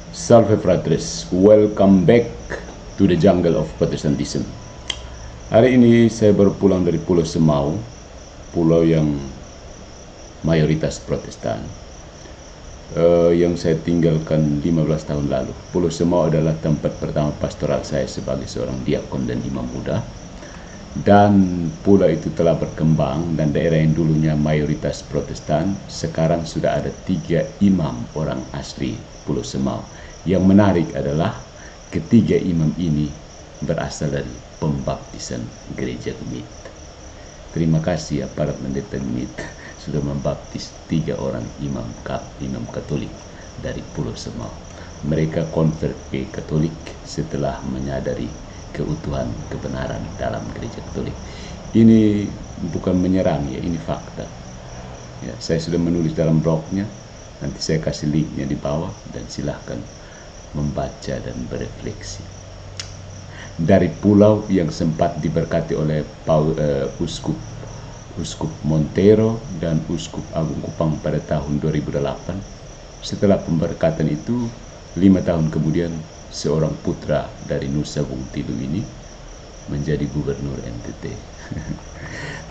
Salve fratres, welcome back to the jungle of Protestantism. Hari ini saya baru pulang dari Pulau Semau, pulau yang mayoritas Protestan, yang saya tinggalkan 15 tahun lalu. Pulau Semau adalah tempat pertama pastoral saya sebagai seorang diakon dan imam muda. Dan pulau itu telah berkembang, dan daerah yang dulunya mayoritas Protestan sekarang sudah ada 3 imam orang asli Pulau Semau. Yang menarik adalah ketiga imam ini berasal dari pembaptisan gereja Gemit. Terima kasih aparat pendeta Gemit sudah membaptis 3 orang imam Katolik dari Pulau Semau. Mereka konvert ke Katolik setelah menyadari keutuhan kebenaran dalam gereja Katolik. Ini bukan menyerang ya, ini fakta. Ya, saya sudah menulis dalam blognya, nanti saya kasih linknya di bawah dan silahkan membaca dan berefleksi. Dari pulau yang sempat diberkati oleh Uskup Montero dan Uskup Agung Kupang pada tahun 2008, setelah pemberkatan itu 5 tahun kemudian seorang putra dari Nusa Bung Tilu ini menjadi gubernur NTT.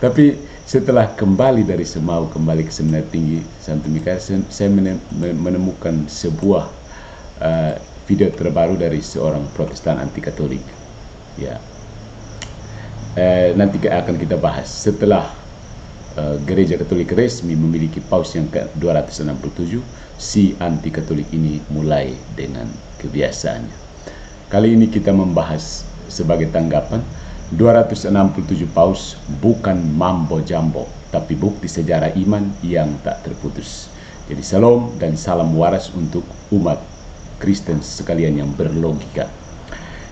Tapi setelah kembali dari Semau, kembali ke Seminari Tinggi Santo Mikael, saya menemukan sebuah video terbaru dari seorang Protestan anti Katolik. Ya, nanti akan kita bahas setelah gereja Katolik resmi memiliki paus yang ke-267, si anti Katolik ini mulai dengan kebiasaannya. Kali ini kita membahas sebagai tanggapan 267 paus bukan mambo jambo, tapi bukti sejarah iman yang tak terputus. Jadi salam dan salam waras untuk umat Kristen sekalian yang berlogika.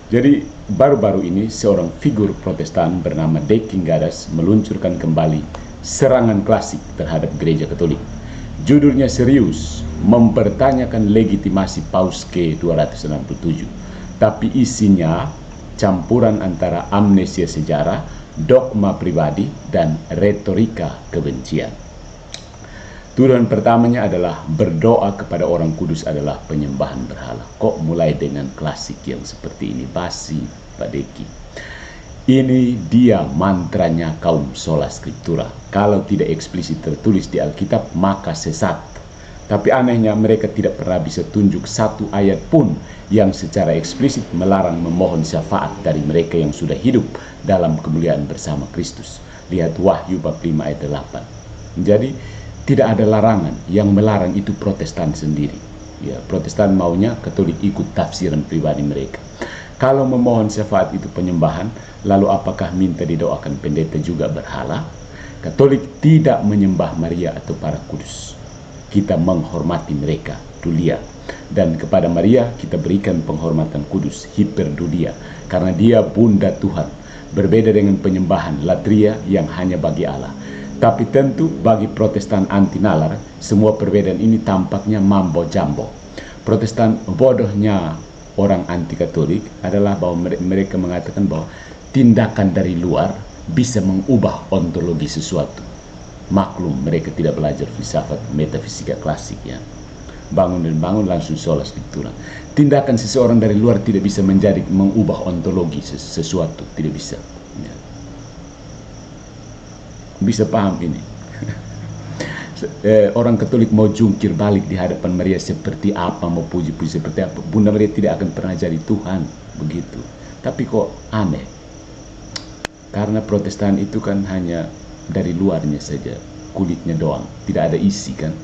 Jadi baru-baru ini seorang figur Protestan bernama Deking Gadas meluncurkan kembali serangan klasik terhadap gereja Katolik. Judulnya serius, mempertanyakan legitimasi paus ke-267. Tapi isinya campuran antara amnesia sejarah, dogma pribadi, dan retorika kebencian. Tuduhan pertamanya adalah berdoa kepada orang kudus adalah penyembahan berhala. Kok mulai dengan klasik yang seperti ini? Basi, Pak Deki. Ini dia mantranya kaum sola scriptura. Kalau tidak eksplisit tertulis di Alkitab, maka sesat. Tapi anehnya mereka tidak pernah bisa tunjuk satu ayat pun yang secara eksplisit melarang memohon syafaat dari mereka yang sudah hidup dalam kemuliaan bersama Kristus. Lihat Wahyu bab 5 ayat 8. Jadi tidak ada larangan, yang melarang itu Protestan sendiri. Ya, Protestan maunya Katolik ikut tafsiran pribadi mereka. Kalau memohon syafaat itu penyembahan, lalu apakah minta didoakan pendeta juga berhala? Katolik tidak menyembah Maria atau para kudus. Kita menghormati mereka, dulia. Dan kepada Maria kita berikan penghormatan kudus, hiperdulia, karena dia bunda Tuhan. Berbeda dengan penyembahan latria yang hanya bagi Allah. Tapi tentu bagi Protestan anti nalar, semua perbedaan ini tampaknya mambo jambo. Protestan bodohnya orang anti Katolik adalah bahwa mereka mengatakan bahwa tindakan dari luar bisa mengubah ontologi sesuatu. Maklum mereka tidak belajar filsafat metafisika klasik ya. Bangun dan bangun langsung sola scriptura. Tindakan seseorang dari luar tidak bisa mengubah ontologi sesuatu, tidak bisa. Ya. Bisa paham ini? Orang Katolik mau jungkir balik di hadapan Maria seperti apa, mau puji-puji seperti apa, Bunda Maria tidak akan pernah jadi Tuhan, begitu. Tapi kok aneh? Karena Protestan itu kan hanya dari luarnya saja, kulitnya doang, tidak ada isi kan.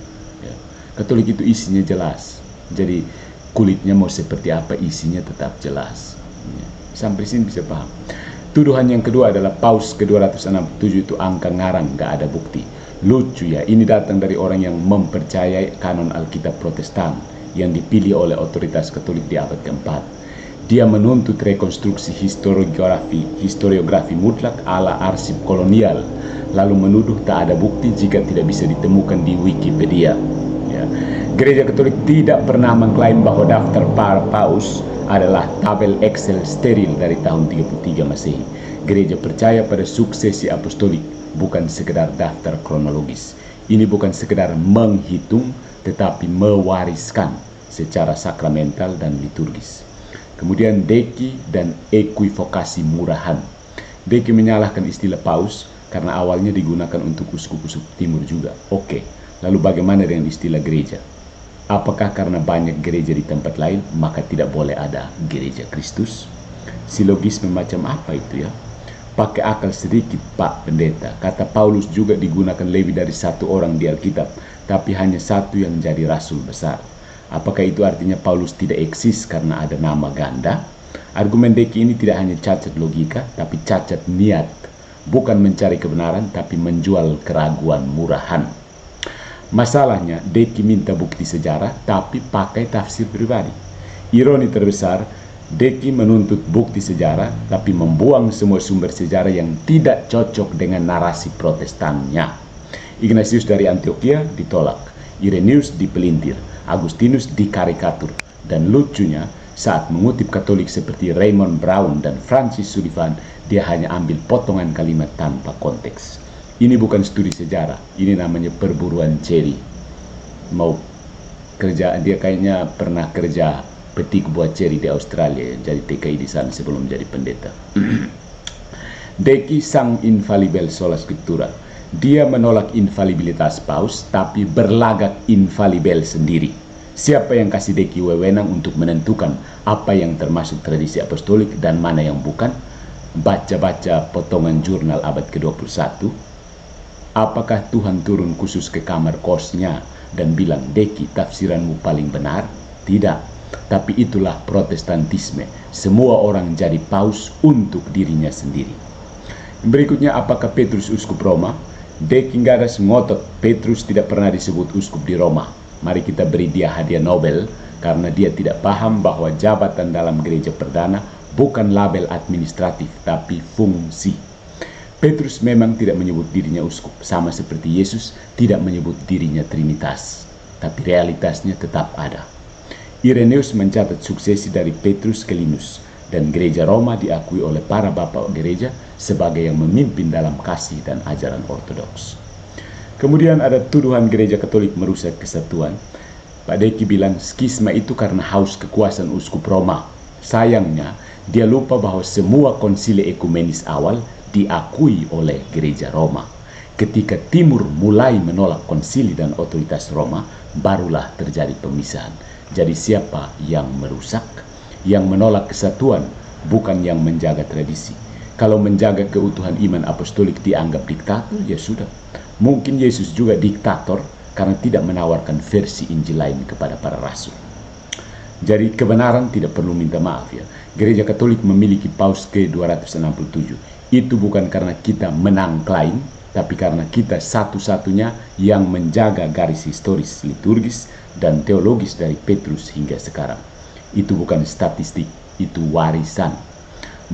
Ya. Katolik itu isinya jelas, jadi kulitnya mau seperti apa, isinya tetap jelas. Ya. Sampai sini bisa paham. Tuduhan yang kedua adalah paus ke-267 itu angka ngarang, gak ada bukti. Lucu ya, ini datang dari orang yang mempercayai kanon Alkitab Protestan yang dipilih oleh otoritas Katolik di abad keempat. Dia menuntut rekonstruksi historiografi mutlak ala arsip kolonial, lalu menuduh tak ada bukti jika tidak bisa ditemukan di Wikipedia. Ya. Gereja Katolik tidak pernah mengklaim bahwa daftar para paus adalah tabel Excel steril dari tahun 33 Masehi. Gereja percaya pada suksesi apostolik, bukan sekedar daftar kronologis. Ini bukan sekedar menghitung, tetapi mewariskan secara sakramental dan liturgis. Kemudian deki dan ekuivokasi murahan. Deki menyalahkan istilah paus karena awalnya digunakan untuk uskup-uskup timur juga. Oke, lalu bagaimana dengan istilah gereja? Apakah karena banyak gereja di tempat lain maka tidak boleh ada gereja Kristus? Silogisme macam apa itu ya? Pakai akal sedikit Pak Pendeta. Kata Paulus juga digunakan lebih dari satu orang di Alkitab, tapi hanya satu yang jadi rasul besar. Apakah itu artinya Paulus tidak eksis karena ada nama ganda? Argumen deki ini tidak hanya cacat logika, tapi cacat niat. Bukan mencari kebenaran, tapi menjual keraguan murahan. Masalahnya, deki minta bukti sejarah, tapi pakai tafsir pribadi. Ironi terbesar, deki menuntut bukti sejarah, tapi membuang semua sumber sejarah yang tidak cocok dengan narasi protestannya. Ignatius dari Antioquia ditolak, Irenaeus dipelintir, Agustinus dikarikatur, dan lucunya saat mengutip Katolik seperti Raymond Brown dan Francis Sullivan, dia hanya ambil potongan kalimat tanpa konteks. Ini bukan studi sejarah, ini namanya perburuan ceri. Mau kerja, dia kayaknya pernah kerja petik buah ceri di Australia, jadi TKI di sana sebelum jadi pendeta. Deki sang infalibel sola scriptura. Dia menolak infalibilitas paus, tapi berlagak infalibel sendiri. Siapa yang kasih deki wewenang untuk menentukan apa yang termasuk tradisi apostolik dan mana yang bukan? Baca-baca potongan jurnal abad ke-21. Apakah Tuhan turun khusus ke kamar kosnya dan bilang, deki tafsiranmu paling benar? Tidak. Tapi itulah protestantisme. Semua orang jadi paus untuk dirinya sendiri. Berikutnya, apakah Petrus uskup Roma? Deki Gadas ngotot Petrus tidak pernah disebut uskup di Roma. Mari kita beri dia hadiah Nobel karena dia tidak paham bahwa jabatan dalam gereja perdana bukan label administratif tapi fungsi. Petrus memang tidak menyebut dirinya uskup, sama seperti Yesus tidak menyebut dirinya Trinitas, tapi realitasnya tetap ada. Irenaeus mencatat suksesi dari Petrus ke Linus, dan gereja Roma diakui oleh para bapak gereja sebagai yang memimpin dalam kasih dan ajaran ortodoks. Kemudian ada tuduhan gereja Katolik merusak kesatuan. Pak Deki bilang skisma itu karena haus kekuasaan uskup Roma. Sayangnya, dia lupa bahwa semua konsili ekumenis awal diakui oleh gereja Roma. Ketika Timur mulai menolak konsili dan otoritas Roma, barulah terjadi pemisahan. Jadi siapa yang merusak? Yang menolak kesatuan, bukan yang menjaga tradisi. Kalau menjaga keutuhan iman apostolik dianggap diktator, ya sudah. Mungkin Yesus juga diktator karena tidak menawarkan versi Injil lain kepada para rasul. Jadi kebenaran tidak perlu minta maaf ya. Gereja Katolik memiliki Paus ke-267. Itu bukan karena kita menang klaim, tapi karena kita satu-satunya yang menjaga garis historis, liturgis, dan teologis dari Petrus hingga sekarang. Itu bukan statistik, itu warisan.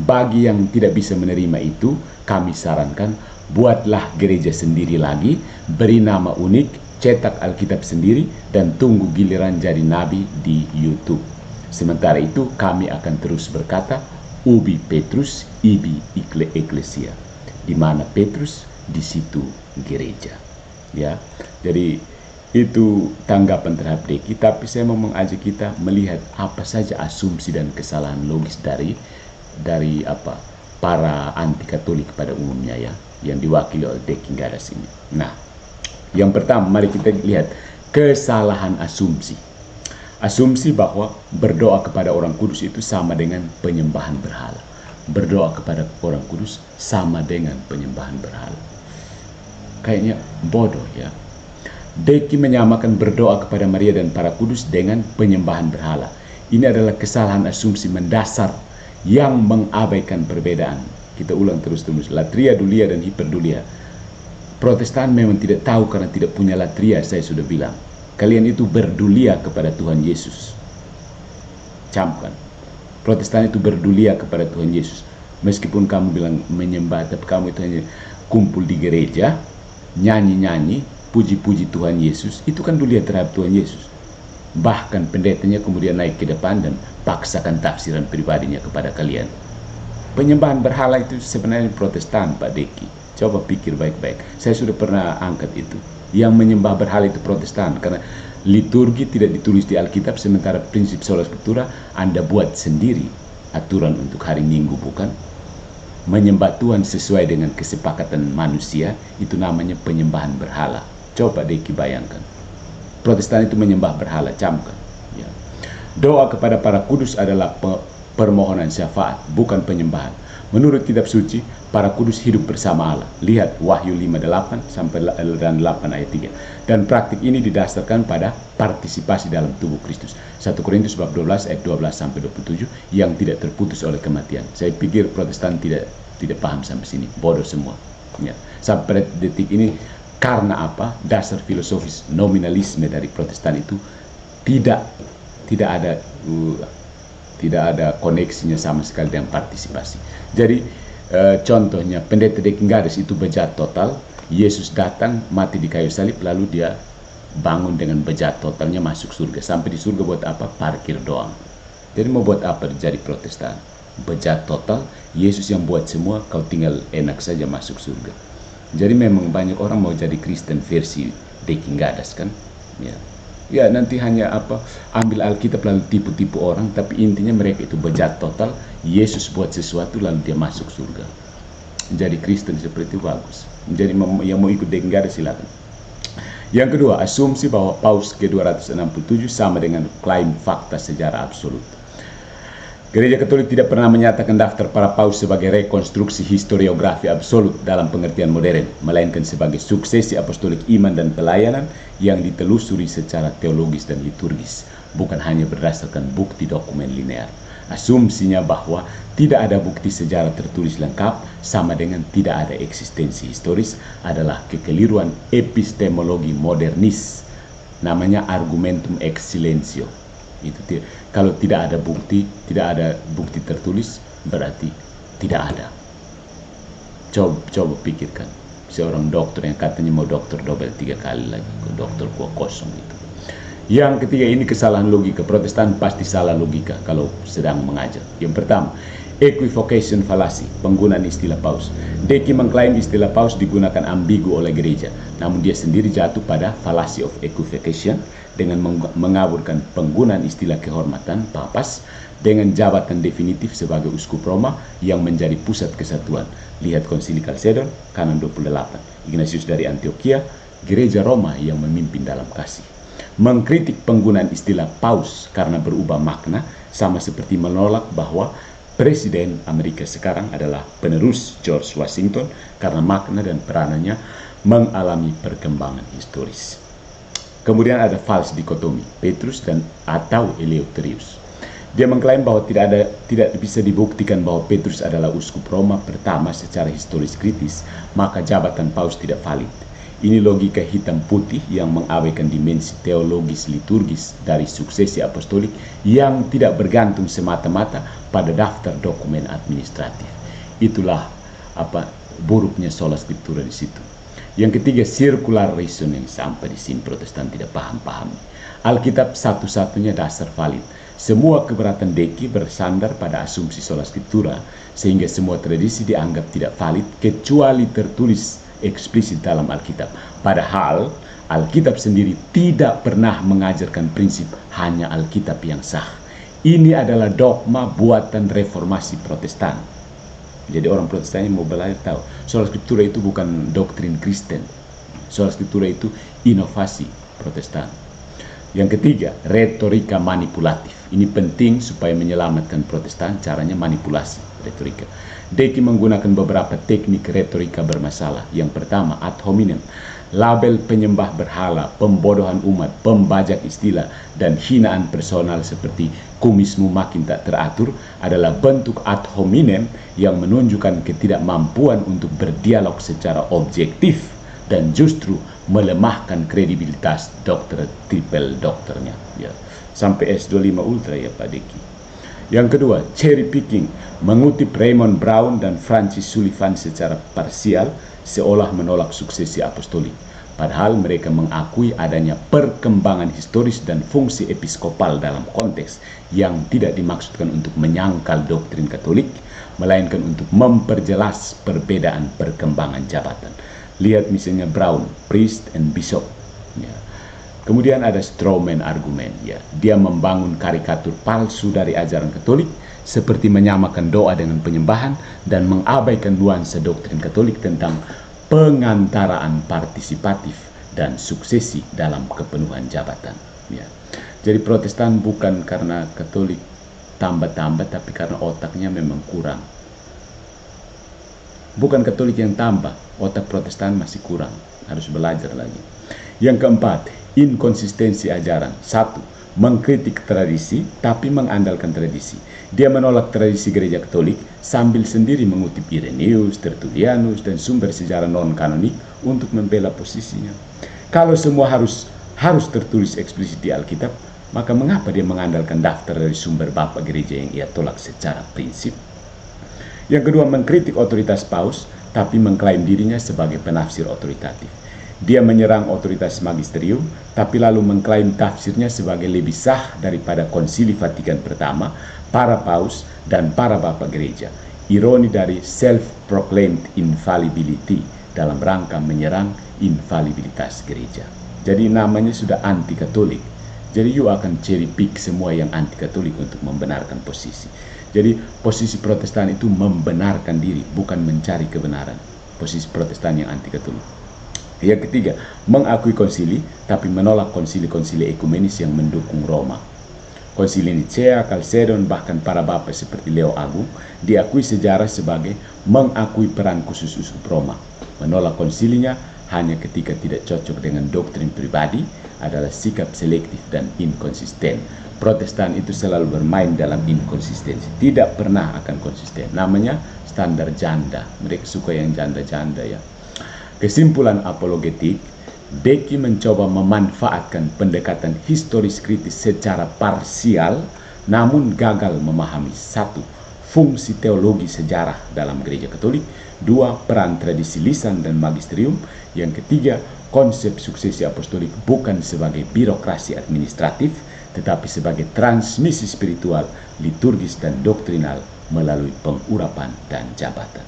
Bagi yang tidak bisa menerima itu, kami sarankan buatlah gereja sendiri lagi, beri nama unik, cetak Alkitab sendiri, dan tunggu giliran jadi nabi di YouTube. Sementara itu kami akan terus berkata, ubi Petrus, ibi Ecclesia. Di mana Petrus, di situ gereja. Ya, jadi itu tanggapan terhadap Deki. Tapi saya mau mengajak kita melihat apa saja asumsi dan kesalahan logis dari para anti Katolik pada umumnya ya, yang diwakili oleh Deki Gadas ini. Nah, yang pertama mari kita lihat kesalahan asumsi. Asumsi bahwa berdoa kepada orang kudus itu sama dengan penyembahan berhala. Berdoa kepada orang kudus sama dengan penyembahan berhala. Kayaknya bodoh ya. Deki menyamakan berdoa kepada Maria dan para kudus dengan penyembahan berhala. Ini adalah kesalahan asumsi mendasar yang mengabaikan perbedaan. Kita ulang terus-terus, latria, dulia, dan hiperdulia. Protestan memang tidak tahu karena tidak punya latria, saya sudah bilang. Kalian itu berdulia kepada Tuhan Yesus. Camkan. Protestan itu berdulia kepada Tuhan Yesus. Meskipun kamu bilang menyembah, tapi kamu itu hanya kumpul di gereja, nyanyi-nyanyi, puji-puji Tuhan Yesus, itu kan dulia terhadap Tuhan Yesus. Bahkan pendetanya kemudian naik ke depan dan paksakan tafsiran pribadinya kepada kalian. Penyembahan berhala itu sebenarnya Protestan, Pak Deki. Coba pikir baik-baik. Saya sudah pernah angkat itu. Yang menyembah berhala itu Protestan, karena Liturgi tidak ditulis di Alkitab, sementara prinsip sola scriptura Anda buat sendiri aturan untuk hari Minggu, bukan? Menyembah Tuhan sesuai dengan kesepakatan manusia, itu namanya penyembahan berhala. Coba Deki bayangkan. Protestan itu menyembah berhala, camkan. Ya. Doa kepada para kudus adalah permohonan syafaat, bukan penyembahan. Menurut kitab suci, para kudus hidup bersama Allah. Lihat Wahyu 5:8 sampai 8 ayat 3. Dan praktik ini didasarkan pada partisipasi dalam tubuh Kristus. 1 Korintus bab 12 ayat 12 sampai 27 yang tidak terputus oleh kematian. Saya pikir Protestan tidak paham sampai sini, bodoh semua. Ya. Sampai detik ini, karena apa? Dasar filosofis nominalisme dari Protestan itu tidak ada koneksinya sama sekali dengan partisipasi. Jadi contohnya pendeta Dekingares itu bejat total. Yesus datang mati di kayu salib, lalu dia bangun dengan bejat totalnya masuk surga. Sampai di surga buat apa? Parkir doang. Jadi mau buat apa jadi Protestan? Bejat total, Yesus yang buat semua, kau tinggal enak saja masuk surga. Jadi memang banyak orang mau jadi Kristen versi Dekingares kan? Ya nanti hanya ambil Alkitab lalu tipu-tipu orang, tapi intinya mereka itu bejat total. Yesus buat sesuatu lalu dia masuk surga. Jadi Kristen seperti itu bagus. Jadi yang mau ikut Dekingares silakan. Yang kedua, asumsi bahwa Paus ke-267 sama dengan klaim fakta sejarah absolut. Gereja Katolik tidak pernah menyatakan daftar para paus sebagai rekonstruksi historiografi absolut dalam pengertian modern, melainkan sebagai suksesi apostolik iman dan pelayanan yang ditelusuri secara teologis dan liturgis, bukan hanya berdasarkan bukti dokumen linear. Asumsinya bahwa tidak ada bukti sejarah tertulis lengkap sama dengan tidak ada eksistensi historis adalah kekeliruan epistemologi modernis. Namanya argumentum ex silentio. Itu kalau tidak ada bukti tertulis, berarti tidak ada. Coba pikirkan, seorang dokter yang katanya mau dokter double 3 kali lagi, dokter kosong itu. Yang ketiga, ini kesalahan logika. Protestan pasti salah logika kalau sedang mengajar. Yang pertama, equivocation fallacy, penggunaan istilah paus. Deki mengklaim istilah paus digunakan ambigu oleh gereja, namun dia sendiri jatuh pada fallacy of equivocation dengan mengaburkan penggunaan istilah kehormatan papas dengan jabatan definitif sebagai uskup Roma yang menjadi pusat kesatuan. Lihat Konsili Chalcedon, kanan 28. Ignatius dari Antioquia, gereja Roma yang memimpin dalam kasih. Mengkritik penggunaan istilah paus karena berubah makna sama seperti menolak bahwa Presiden Amerika sekarang adalah penerus George Washington karena makna dan peranannya mengalami perkembangan historis. Kemudian ada false dikotomi, Petrus dan atau Eleutherius. Dia mengklaim bahwa tidak bisa dibuktikan bahwa Petrus adalah uskup Roma pertama secara historis kritis, maka jabatan paus tidak valid. Ini logika hitam putih yang mengabaikan dimensi teologis liturgis dari suksesi apostolik yang tidak bergantung semata-mata pada daftar dokumen administratif. Itulah buruknya sola scriptura di situ. Yang ketiga, circular reasoning. Sampai di sini Protestan tidak paham. Alkitab satu-satunya dasar valid. Semua keberatan Deki bersandar pada asumsi sola scriptura, sehingga semua tradisi dianggap tidak valid kecuali tertulis eksplisit dalam Alkitab. Padahal Alkitab sendiri tidak pernah mengajarkan prinsip hanya Alkitab yang sah. Ini adalah dogma buatan reformasi Protestan. Jadi orang Protestan yang mau belajar tahu, sola scriptura itu bukan doktrin Kristen. Sola scriptura itu inovasi Protestan. Yang ketiga, retorika manipulatif. Ini penting supaya menyelamatkan Protestan, caranya manipulasi retorika. Deki menggunakan beberapa teknik retorika bermasalah. Yang pertama, ad hominem, label penyembah berhala, pembodohan umat, pembajak istilah, dan hinaan personal seperti kumismu makin tak teratur adalah bentuk ad hominem yang menunjukkan ketidakmampuan untuk berdialog secara objektif dan justru melemahkan kredibilitas dokter triple dokternya. Ya. Sampai S25 Ultra ya Pak Deki. Yang kedua, cherry picking, mengutip Raymond Brown dan Francis Sullivan secara parsial seolah menolak suksesi apostolik. Padahal mereka mengakui adanya perkembangan historis dan fungsi episkopal dalam konteks yang tidak dimaksudkan untuk menyangkal doktrin Katolik, melainkan untuk memperjelas perbedaan perkembangan jabatan. Lihat misalnya Brown, priest and bishop. Ya. Kemudian ada strawman argument, ya. Dia membangun karikatur palsu dari ajaran Katolik, seperti menyamakan doa dengan penyembahan dan mengabaikan nuansa doktrin Katolik tentang pengantaraan partisipatif dan suksesi dalam kepenuhan jabatan. Ya. Jadi Protestan bukan karena Katolik tambah-tambah, tapi karena otaknya memang kurang. Bukan Katolik yang tambah, otak Protestan masih kurang, harus belajar lagi. Yang keempat, inkonsistensi ajaran. 1. Mengkritik tradisi tapi mengandalkan tradisi. Dia menolak tradisi gereja Katolik sambil sendiri mengutip Irenaeus, Tertullianus, dan sumber sejarah non-kanonik untuk membela posisinya. Kalau semua harus tertulis eksplisit di Alkitab, maka mengapa dia mengandalkan daftar dari sumber bapak gereja yang ia tolak secara prinsip? Yang kedua, mengkritik otoritas paus tapi mengklaim dirinya sebagai penafsir otoritatif. Dia menyerang otoritas magisterium, tapi lalu mengklaim tafsirnya sebagai lebih sah daripada Konsili Vatikan Pertama, para paus, dan para bapak gereja. Ironi dari self-proclaimed infallibility dalam rangka menyerang infalibilitas gereja. Jadi namanya sudah anti-Katolik. Jadi you akan cherry pick semua yang anti-Katolik untuk membenarkan posisi. Jadi posisi Protestan itu membenarkan diri, bukan mencari kebenaran. Posisi Protestan yang anti-Katolik. Yang ketiga, mengakui konsili, tapi menolak konsili-konsili ekumenis yang mendukung Roma. Konsili Nicea, Chalcedon, bahkan para bapak seperti Leo Agung, diakui sejarah sebagai mengakui peran khusus uskup Roma. Menolak konsilinya hanya ketika tidak cocok dengan doktrin pribadi adalah sikap selektif dan inkonsisten. Protestan itu selalu bermain dalam inkonsistensi, tidak pernah akan konsisten. Namanya standar janda, mereka suka yang janda-janda, ya. Kesimpulan apologetik, Becky mencoba memanfaatkan pendekatan historis kritis secara parsial, namun gagal memahami: 1. Fungsi teologi sejarah dalam gereja Katolik; 2. Peran tradisi lisan dan magisterium; yang ketiga, konsep suksesi apostolik bukan sebagai birokrasi administratif, tetapi sebagai transmisi spiritual, liturgis, dan doktrinal melalui pengurapan dan jabatan.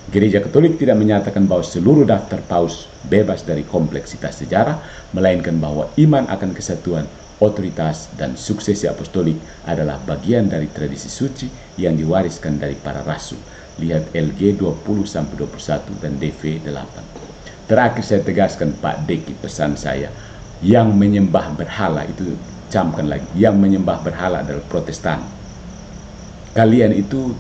Gereja Katolik tidak menyatakan bahwa seluruh daftar paus bebas dari kompleksitas sejarah, melainkan bahwa iman akan kesatuan, otoritas, dan suksesi apostolik adalah bagian dari tradisi suci yang diwariskan dari para rasul. Lihat LG 20-21 dan DV 8. Terakhir saya tegaskan, Pak Deki, pesan saya, yang menyembah berhala itu, camkan lagi, yang menyembah berhala adalah Protestan. Kalian itu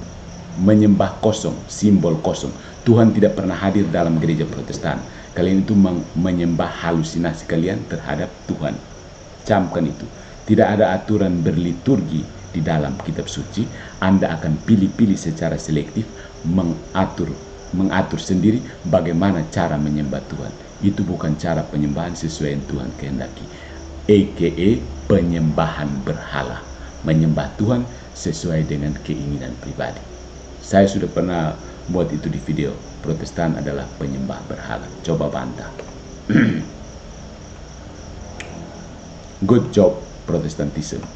menyembah kosong, simbol kosong. Tuhan tidak pernah hadir dalam gereja Protestan. Kalian itu menyembah halusinasi kalian terhadap Tuhan. Camkan itu. Tidak ada aturan berliturgi di dalam kitab suci. Anda akan pilih-pilih secara selektif, mengatur sendiri bagaimana cara menyembah Tuhan. Itu bukan cara penyembahan sesuai yang Tuhan kehendaki, a.k.a. penyembahan berhala. Menyembah Tuhan sesuai dengan keinginan pribadi. Saya sudah pernah buat itu di video. Protestan adalah penyembah berhala. Coba bantah. Good job, Protestantism.